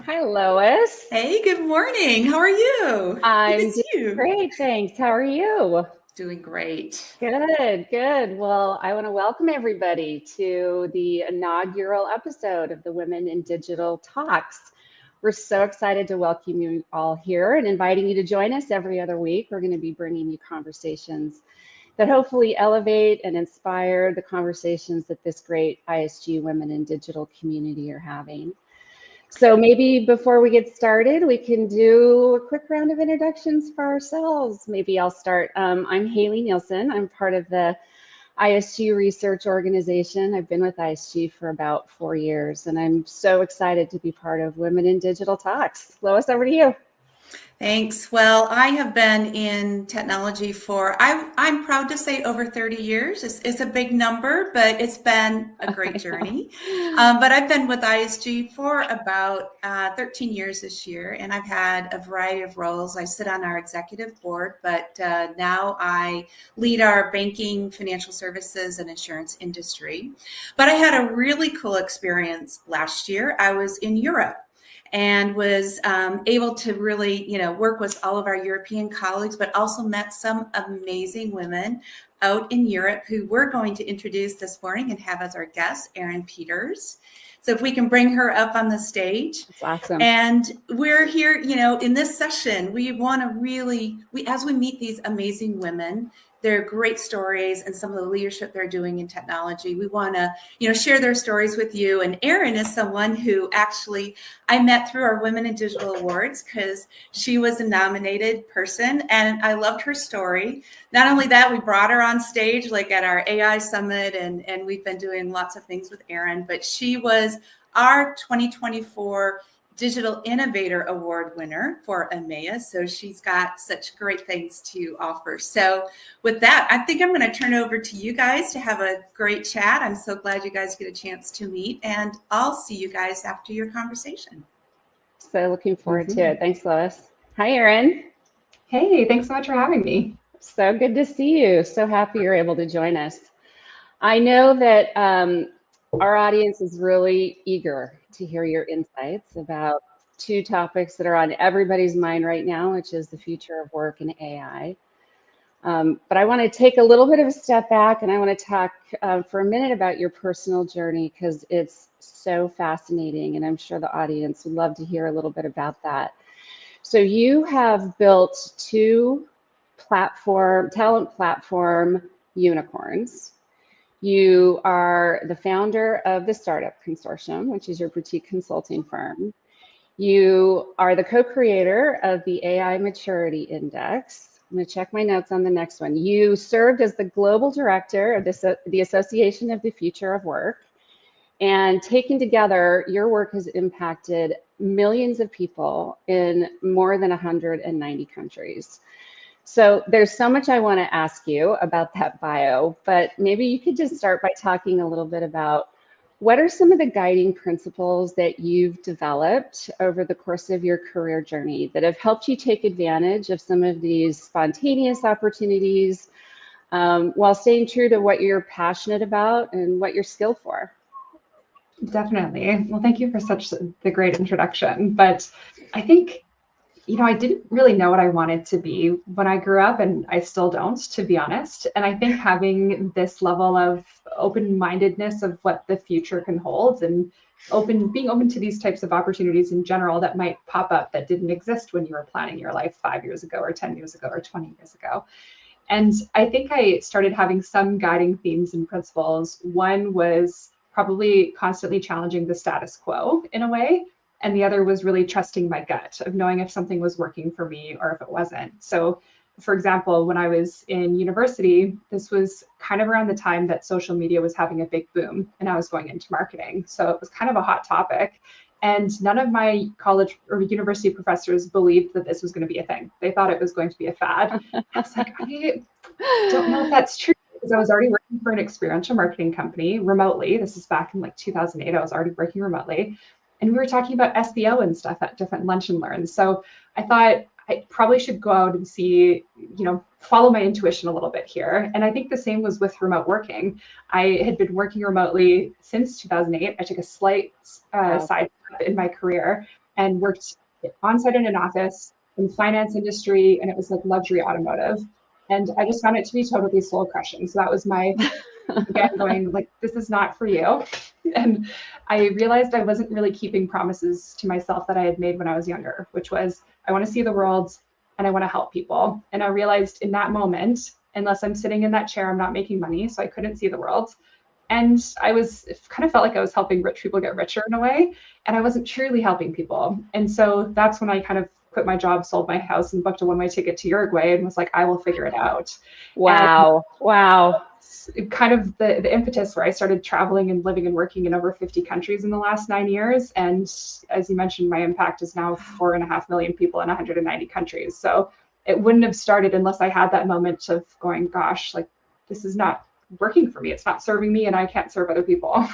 Hi, Lois. Hey, good morning. How are you? Good to I'm see doing you. great, thanks. How are you? Doing great. Good, good. Well, I want to welcome everybody to the inaugural episode of the Women in Digital Talks. We're so excited to welcome you all here and inviting you to join us every other week. We're going to be bringing you conversations that hopefully elevate and inspire the conversations that this great ISG Women in Digital community are having. So maybe before we get started, we can do a quick round of introductions for ourselves. Maybe I'll start. I'm Heli Nielson. I'm part of the ISG research organization. I've been with ISG for about 4 years, and I'm so excited to be part of Women in Digital Talks. Lois, over to you. Thanks. Well, I have been in technology for, I'm proud to say, over 30 years. It's a big number, but it's been a great journey. But I've been with ISG for about 13 years this year, and I've had a variety of roles. I sit on our executive board, but now I lead our banking, financial services, and insurance industry. But I had a really cool experience last year. I was in Europe and was able to really, work with all of our European colleagues, but also met some amazing women out in Europe who we're going to introduce this morning and have as our guest, Eryn Peters. So if we can bring her up on the stage. That's awesome. And we're here, in this session, we want to really, as we meet these amazing women, their great stories and some of the leadership they're doing in technology, we want to, share their stories with you. And Eryn is someone who actually I met through our Women in Digital Awards because she was a nominated person and I loved her story. Not only that, we brought her on stage like at our AI summit and we've been doing lots of things with Eryn, but she was our 2024 Digital Innovator Award winner for EMEA. So she's got such great things to offer. So with that, I think I'm going to turn it over to you guys to have a great chat. I'm so glad you guys get a chance to meet, and I'll see you guys after your conversation. So looking forward to it. Thanks, Lois. Hi, Erin. Hey, thanks so much for having me. So good to see you. So happy you're able to join us. I know that our audience is really eager to hear your insights about two topics that are on everybody's mind right now, which is the future of work and AI. But I want to take a little bit of a step back and I want to talk for a minute about your personal journey because it's so fascinating and I'm sure the audience would love to hear a little bit about that. So you have built two talent platform unicorns. You are the founder of the Startup Consortium, which is your boutique consulting firm. You are the co-creator of the AI Maturity Index. I'm going to check my notes on the next one. You served as the global director of the Association of the Future of Work. And taken together, your work has impacted millions of people in more than 190 countries. So there's so much I want to ask you about that bio, but maybe you could just start by talking a little bit about what are some of the guiding principles that you've developed over the course of your career journey that have helped you take advantage of some of these spontaneous opportunities while staying true to what you're passionate about and what you're skilled for? Definitely. Well, thank you for such the great introduction. But I think, I didn't really know what I wanted to be when I grew up, and I still don't, to be honest. And I think having this level of open-mindedness of what the future can hold and being open to these types of opportunities in general that might pop up that didn't exist when you were planning your life 5 years ago or 10 years ago or 20 years ago. And I think I started having some guiding themes and principles. One was probably constantly challenging the status quo in a way. And the other was really trusting my gut of knowing if something was working for me or if it wasn't. So, for example, when I was in university, this was kind of around the time that social media was having a big boom and I was going into marketing. So it was kind of a hot topic. And none of my college or university professors believed that this was going to be a thing. They thought it was going to be a fad. I was like, I don't know if that's true because I was already working for an experiential marketing company remotely. This is back in like 2008. I was already working remotely. And we were talking about SEO and stuff at different lunch and learns. So I thought I probably should go out and see, follow my intuition a little bit here. And I think the same was with remote working. I had been working remotely since 2008. I took a slight side step in my career. and worked on-site in an office in the finance industry, and it was like luxury automotive. And I just found it to be totally soul crushing. So that was my, again, going like, this is not for you. And I realized I wasn't really keeping promises to myself that I had made when I was younger, which was I want to see the world and I want to help people. And I realized in that moment, unless I'm sitting in that chair, I'm not making money. So I couldn't see the world. And it kind of felt like I was helping rich people get richer in a way. And I wasn't truly helping people. And so that's when I kind of quit my job, sold my house, and booked a one-way ticket to Uruguay and was like, I will figure it out. Wow. Wow. Kind of the impetus where I started traveling and living and working in over 50 countries in the last 9 years. And as you mentioned, my impact is now 4.5 million people in 190 countries. So it wouldn't have started unless I had that moment of going, gosh, like this is not working for me. It's not serving me and I can't serve other people.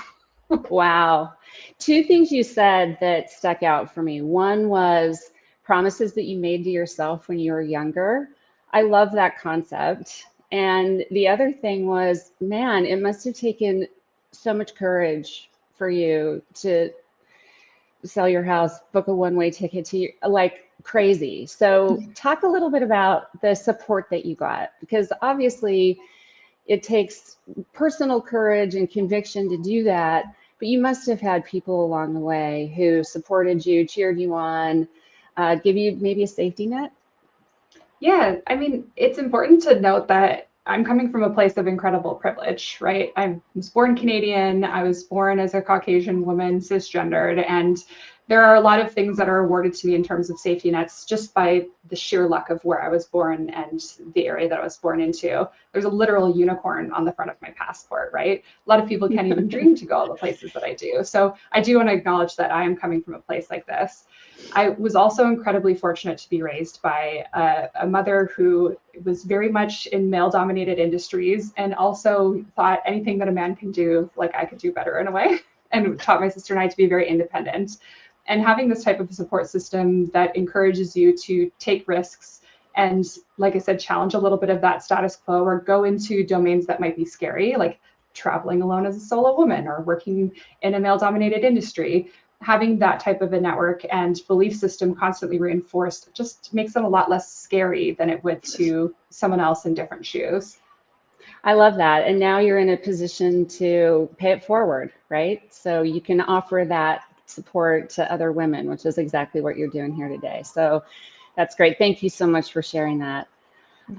Wow. Two things you said that stuck out for me. One was promises that you made to yourself when you were younger. I love that concept. And the other thing was, man, it must have taken so much courage for you to sell your house, book a one-way ticket to like crazy. So talk a little bit about the support that you got, because obviously it takes personal courage and conviction to do that, but you must have had people along the way who supported you, cheered you on, give you maybe a safety net. Yeah, I mean, it's important to note that I'm coming from a place of incredible privilege, right? I was born Canadian. I was born as a Caucasian woman, cisgendered, and there are a lot of things that are awarded to me in terms of safety nets just by the sheer luck of where I was born and the area that I was born into. There's a literal unicorn on the front of my passport, right? A lot of people can't even dream to go all the places that I do. So I do want to acknowledge that I am coming from a place like this. I was also incredibly fortunate to be raised by a mother who was very much in male-dominated industries and also thought anything that a man can do, like I could do better in a way, and taught my sister and I to be very independent. And having this type of support system that encourages you to take risks and, like I said, challenge a little bit of that status quo or go into domains that might be scary, like traveling alone as a solo woman or working in a male-dominated industry. Having that type of a network and belief system constantly reinforced just makes it a lot less scary than it would to someone else in different shoes. I love that. And now you're in a position to pay it forward, right? So you can offer that support to other women, which is exactly what you're doing here today. So that's great. Thank you so much for sharing that.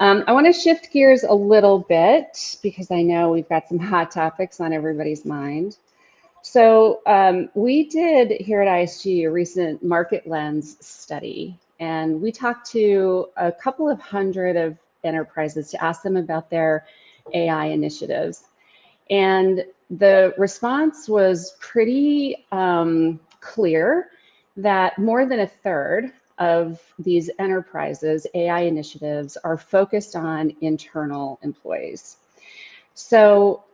I want to shift gears a little bit because I know we've got some hot topics on everybody's mind. So we did here at ISG a recent Market Lens study, and we talked to a couple of hundred of enterprises to ask them about their AI initiatives. And the response was pretty clear that more than a third of these enterprises' AI initiatives are focused on internal employees. So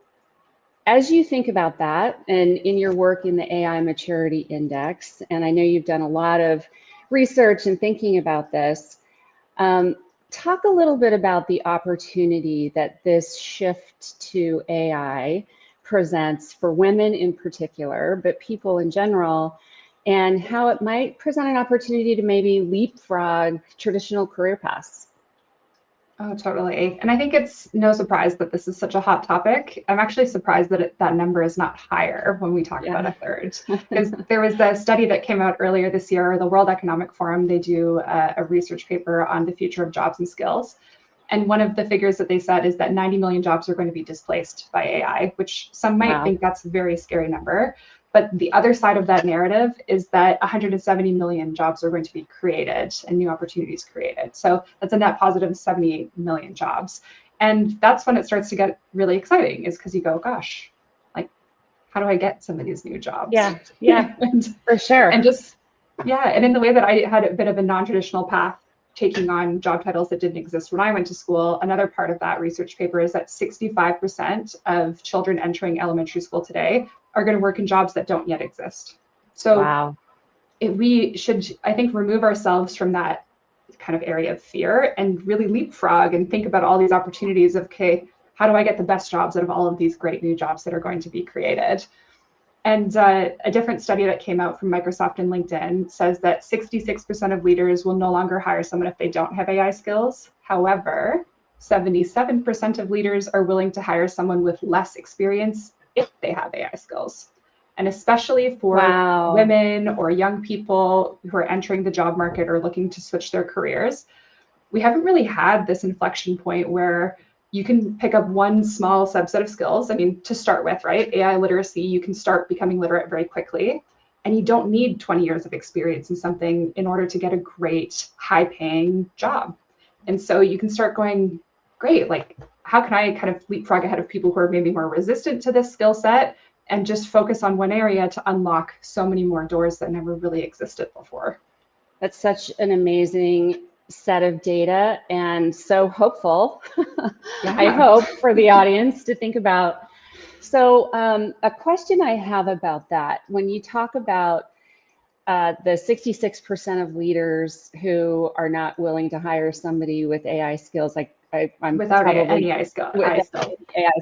as you think about that and in your work in the AI Maturity Index, and I know you've done a lot of research and thinking about this, talk a little bit about the opportunity that this shift to AI presents for women in particular, but people in general, and how it might present an opportunity to maybe leapfrog traditional career paths. Oh, totally. And I think it's no surprise that this is such a hot topic. I'm actually surprised that that number is not higher when we talk about a third. Because there was a study that came out earlier this year, the World Economic Forum, they do a research paper on the future of jobs and skills. And one of the figures that they said is that 90 million jobs are going to be displaced by AI, which some might think that's a very scary number. But the other side of that narrative is that 170 million jobs are going to be created and new opportunities created. So that's a net positive 78 million jobs. And that's when it starts to get really exciting, is because you go, gosh, like, how do I get some of these new jobs? Yeah, for sure. And just, and in the way that I had a bit of a non-traditional path, taking on job titles that didn't exist when I went to school, another part of that research paper is that 65% of children entering elementary school today are going to work in jobs that don't yet exist. So we should, I think, remove ourselves from that kind of area of fear and really leapfrog and think about all these opportunities of, okay, how do I get the best jobs out of all of these great new jobs that are going to be created? And a different study that came out from Microsoft and LinkedIn says that 66% of leaders will no longer hire someone if they don't have AI skills. However, 77% of leaders are willing to hire someone with less experience if they have AI skills. And especially for women or young people who are entering the job market or looking to switch their careers, we haven't really had this inflection point where you can pick up one small subset of skills. I mean, to start with, right? AI literacy, you can start becoming literate very quickly. And you don't need 20 years of experience in something in order to get a great, high-paying job. And so you can start going, great, like, how can I kind of leapfrog ahead of people who are maybe more resistant to this skill set and just focus on one area to unlock so many more doors that never really existed before? That's such an amazing set of data and so hopeful. Yeah. I hope for the audience to think about. So a question I have about that, when you talk about the 66% of leaders who are not willing to hire somebody with AI skills, like I'm without probably any AI skill. AI skills.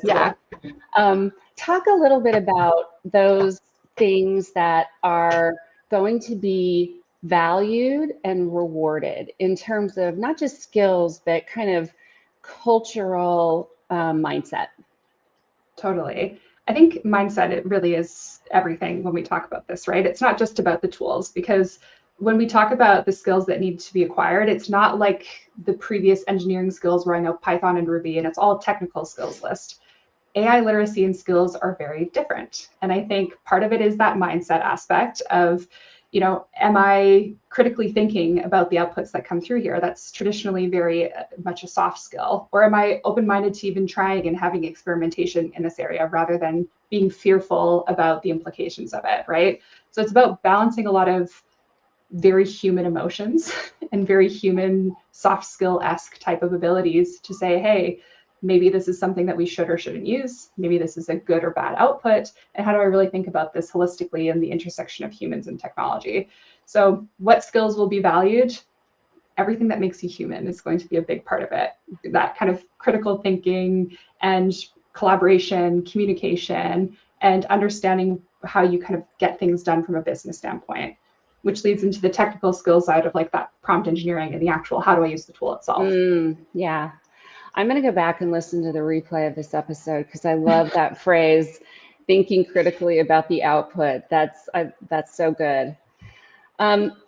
Yeah. Talk a little bit about those things that are going to be valued and rewarded in terms of not just skills, but kind of cultural mindset. Totally. I think mindset, it really is everything when we talk about this, right? It's not just about the tools, because when we talk about the skills that need to be acquired, it's not like the previous engineering skills where I know Python and Ruby and it's all technical skills list. AI literacy and skills are very different. And I think part of it is that mindset aspect of, you know, am I critically thinking about the outputs that come through here? That's traditionally very much a soft skill. Or am I open-minded to even trying and having experimentation in this area rather than being fearful about the implications of it, right? So it's about balancing a lot of very human emotions and very human soft skill-esque type of abilities to say, hey, maybe this is something that we should or shouldn't use. Maybe this is a good or bad output. And how do I really think about this holistically in the intersection of humans and technology? So what skills will be valued? Everything that makes you human is going to be a big part of it. That kind of critical thinking and collaboration, communication, and understanding how you kind of get things done from a business standpoint, which leads into the technical skills side of like that prompt engineering and the actual, how do I use the tool itself? Yeah. I'm going to go back and listen to the replay of this episode because I love that phrase, thinking critically about the output. That's so good.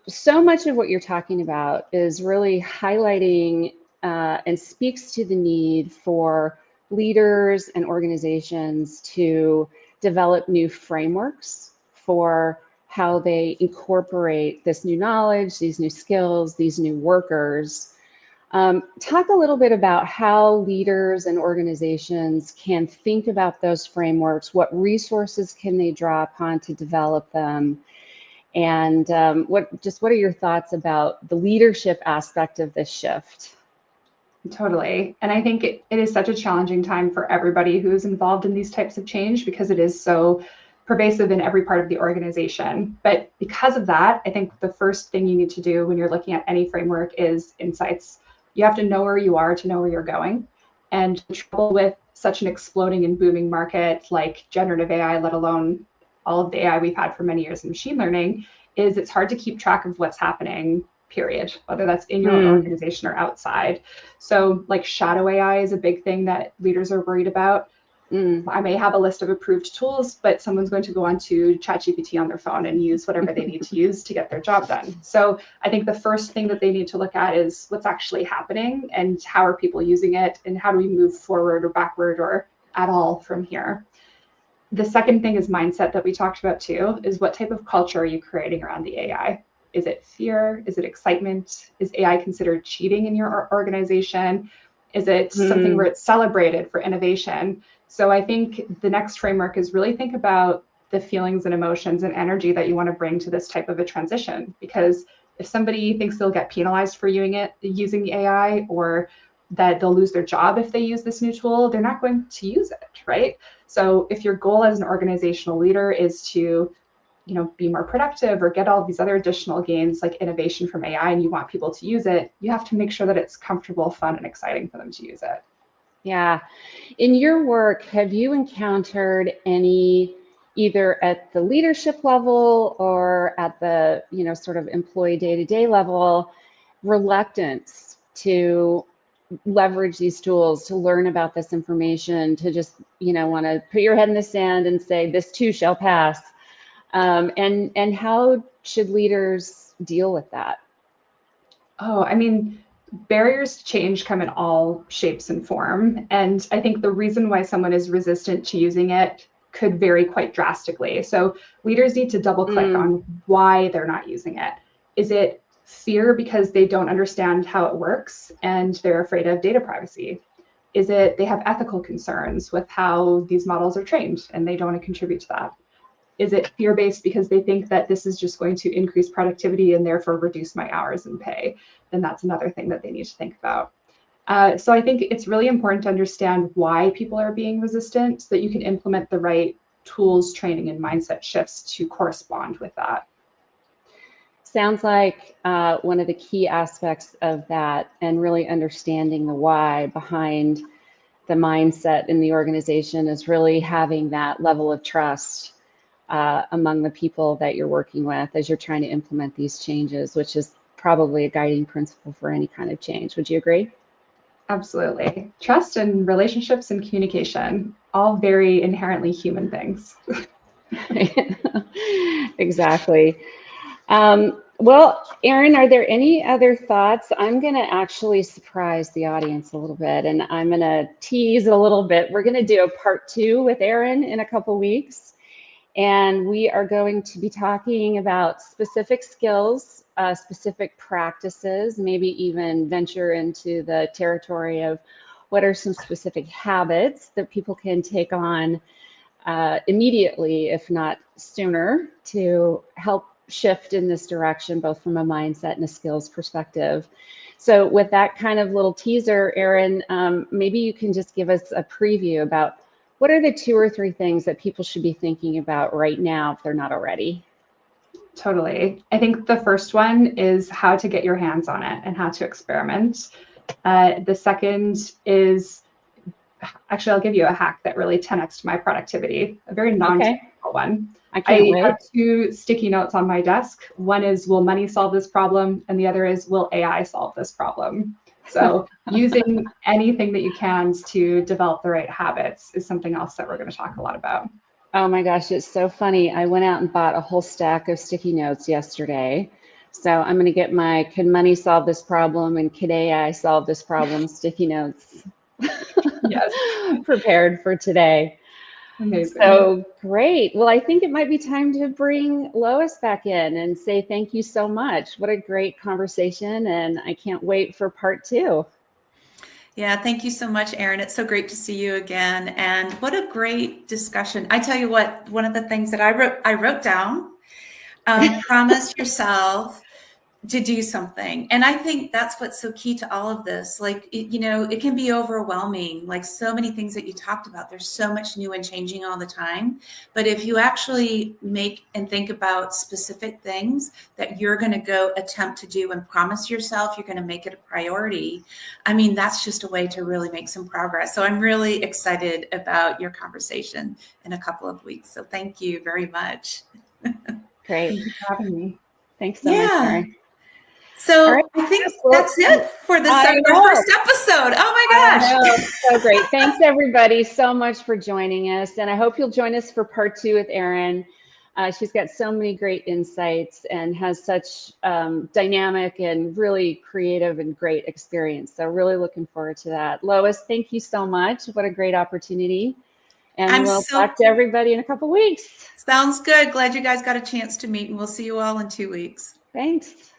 So much of what you're talking about is really highlighting and speaks to the need for leaders and organizations to develop new frameworks for how they incorporate this new knowledge, these new skills, these new workers. Talk a little bit about how leaders and organizations can think about those frameworks. What resources can they draw upon to develop them? And what are your thoughts about the leadership aspect of this shift? Totally. And I think it is such a challenging time for everybody who's involved in these types of change because it is so pervasive in every part of the organization. But because of that, I think the first thing you need to do when you're looking at any framework is insights. You have to know where you are to know where you're going. And the trouble with such an exploding and booming market like generative AI, let alone all of the AI we've had for many years in machine learning, is it's hard to keep track of what's happening, period, whether that's in your own organization or outside. So like shadow AI is a big thing that leaders are worried about. I may have a list of approved tools, but someone's going to go on to ChatGPT on their phone and use whatever they need to use to get their job done. So I think the first thing that they need to look at is what's actually happening and how are people using it and how do we move forward or backward or at all from here. The second thing is mindset that we talked about too, is what type of culture are you creating around the AI? Is it fear? Is it excitement? Is AI considered cheating in your organization? Is it something where it's celebrated for innovation? So I think the next framework is really think about the feelings and emotions and energy that you want to bring to this type of a transition. Because if somebody thinks they'll get penalized for using the AI, or that they'll lose their job if they use this new tool, they're not going to use it, right? So if your goal as an organizational leader is to, be more productive or get all these other additional gains like innovation from AI and you want people to use it, you have to make sure that it's comfortable, fun, and exciting for them to use it. Yeah. In your work, have you encountered any either at the leadership level or at the, sort of employee day-to-day level, reluctance to leverage these tools, to learn about this information, to just, want to put your head in the sand and say, this too shall pass. And how should leaders deal with that? Oh, I mean, barriers to change come in all shapes and form. And I think the reason why someone is resistant to using it could vary quite drastically. So leaders need to double click on why they're not using it. Is it fear because they don't understand how it works and they're afraid of data privacy? Is it they have ethical concerns with how these models are trained and they don't want to contribute to that? Is it fear-based because they think that this is just going to increase productivity and therefore reduce my hours and pay? Then that's another thing that they need to think about. So I think it's really important to understand why people are being resistant so that you can implement the right tools, training, and mindset shifts to correspond with that. Sounds like one of the key aspects of that, and really understanding the why behind the mindset in the organization, is really having that level of trust among the people that you're working with as you're trying to implement these changes, which is probably a guiding principle for any kind of change. Would you agree? Absolutely. Trust and relationships and communication, all very inherently human things. Exactly. Well, Eryn, are there any other thoughts? I'm going to actually surprise the audience a little bit, and I'm going to tease a little bit. We're going to do a part 2 with Eryn in a couple weeks, and we are going to be talking about specific skills, specific practices, maybe even venture into the territory of what are some specific habits that people can take on immediately, if not sooner, to help shift in this direction, both from a mindset and a skills perspective. So with that kind of little teaser, Eryn, maybe you can just give us a preview about what are the 2 or 3 things that people should be thinking about right now if they're not already? Totally. I think the first one is how to get your hands on it and how to experiment. The second is, actually, I'll give you a hack that really 10x'd my productivity, a very non-technical one. I have 2 sticky notes on my desk. One is, will money solve this problem? And the other is, will AI solve this problem? So using anything that you can to develop the right habits is something else that we're going to talk a lot about. Oh my gosh, it's so funny. I went out and bought a whole stack of sticky notes yesterday. So I'm going to get my "Can money solve this problem?" and "Can AI solve this problem?" sticky notes Yes. prepared for today. Amazing. So great. Well, I think it might be time to bring Lois back in and say thank you so much. What a great conversation, and I can't wait for part 2. Yeah, thank you so much, Eryn. It's so great to see you again. And what a great discussion. I tell you what, one of the things that I wrote down, promise yourself to do something. And I think that's what's so key to all of this. Like, it can be overwhelming, like so many things that you talked about. There's so much new and changing all the time. But if you actually make and think about specific things that you're going to go attempt to do and promise yourself you're going to make it a priority, I mean, that's just a way to really make some progress. So I'm really excited about your conversation in a couple of weeks. So thank you very much. Great. Thank you for having me. Thanks so much, Eryn. So right. I think that's it for this our first episode. Oh my gosh. So great. Thanks everybody so much for joining us. And I hope you'll join us for part 2 with Eryn. She's got so many great insights and has such dynamic and really creative and great experience. So really looking forward to that. Lois, thank you so much. What a great opportunity. And we'll talk to everybody in a couple weeks. Sounds good. Glad you guys got a chance to meet, and we'll see you all in 2 weeks. Thanks.